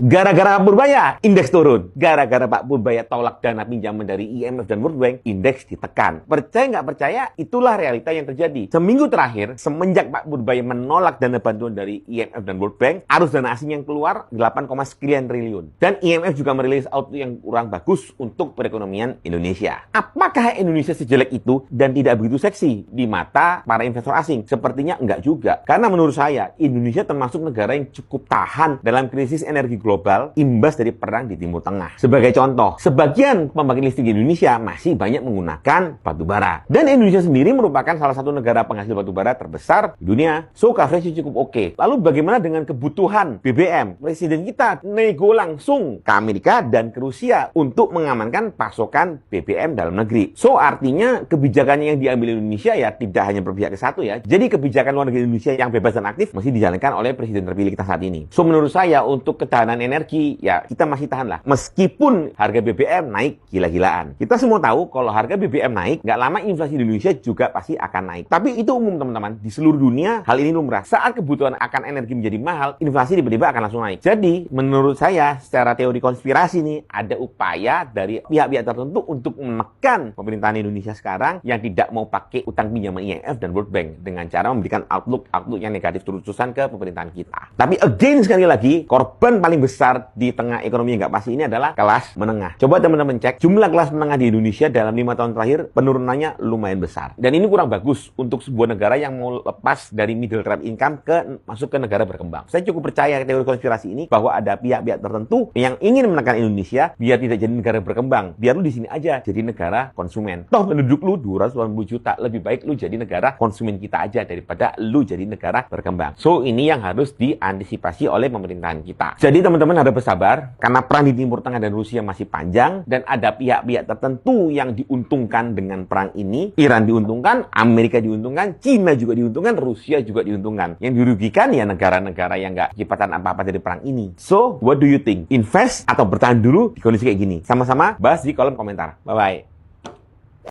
Gara-gara Pak Purbaya, indeks turun. Gara-gara Pak Purbaya tolak dana pinjaman dari IMF dan World Bank, indeks ditekan. Percaya nggak percaya, itulah realita yang terjadi. Seminggu terakhir, semenjak Pak Purbaya menolak dana bantuan dari IMF dan World Bank, arus dana asing yang keluar 8, sekian triliun. Dan IMF juga merilis outlook yang kurang bagus untuk perekonomian Indonesia. Apakah Indonesia sejelek itu dan tidak begitu seksi di mata para investor asing? Sepertinya enggak juga. Karena menurut saya, Indonesia termasuk negara yang cukup tahan dalam krisis energi global imbas dari perang di Timur Tengah. Sebagai contoh, sebagian pembangkit listrik di Indonesia masih banyak menggunakan batu bara. Dan Indonesia sendiri merupakan salah satu negara penghasil batu bara terbesar di dunia. So, coverage cukup oke. Lalu bagaimana dengan kebutuhan BBM? Presiden kita nego langsung ke Amerika dan ke Rusia untuk mengamankan pasokan BBM dalam negeri. So, artinya kebijakannya yang diambil Indonesia ya tidak hanya berpihak ke satu ya. Jadi kebijakan luar negeri Indonesia yang bebas dan aktif masih dijalankan oleh Presiden terpilih kita saat ini. So, menurut saya untuk ketahanan energi, ya kita masih tahan lah. Meskipun harga BBM naik gila-gilaan. Kita semua tahu kalau harga BBM naik, nggak lama inflasi di Indonesia juga pasti akan naik. Tapi itu umum teman-teman. Di seluruh dunia, hal ini lumrah. Saat kebutuhan akan energi menjadi mahal, inflasi tiba-tiba akan langsung naik. Jadi, menurut saya, secara teori konspirasi nih, ada upaya dari pihak-pihak tertentu untuk menekan pemerintahan Indonesia sekarang yang tidak mau pakai utang pinjaman IMF dan World Bank dengan cara memberikan outlook yang negatif terus-terusan ke pemerintahan kita. Tapi again, sekali lagi, korban paling besar di tengah ekonomi yang nggak pasti ini adalah kelas menengah. Coba teman-teman cek, jumlah kelas menengah di Indonesia dalam 5 tahun terakhir penurunannya lumayan besar. Dan ini kurang bagus untuk sebuah negara yang mau lepas dari middle class income masuk ke negara berkembang. Saya cukup percaya teori konspirasi ini bahwa ada pihak-pihak tertentu yang ingin menekan Indonesia biar tidak jadi negara berkembang. Biar lu di sini aja jadi negara konsumen. Toh penduduk lu 280 juta, lebih baik lu jadi negara konsumen kita aja daripada lu jadi negara berkembang. So, ini yang harus diantisipasi oleh pemerintahan kita. Jadi teman-teman harus bersabar karena perang di Timur Tengah dan Rusia masih panjang dan ada pihak-pihak tertentu yang diuntungkan dengan perang ini. Iran diuntungkan, Amerika diuntungkan, Cina juga diuntungkan, Rusia juga diuntungkan. Yang dirugikan ya negara-negara yang nggak kipatan apa-apa dari perang ini. So, what do you think? Invest atau bertahan dulu di kondisi kayak gini? Sama-sama bahas di kolom komentar. Bye-bye.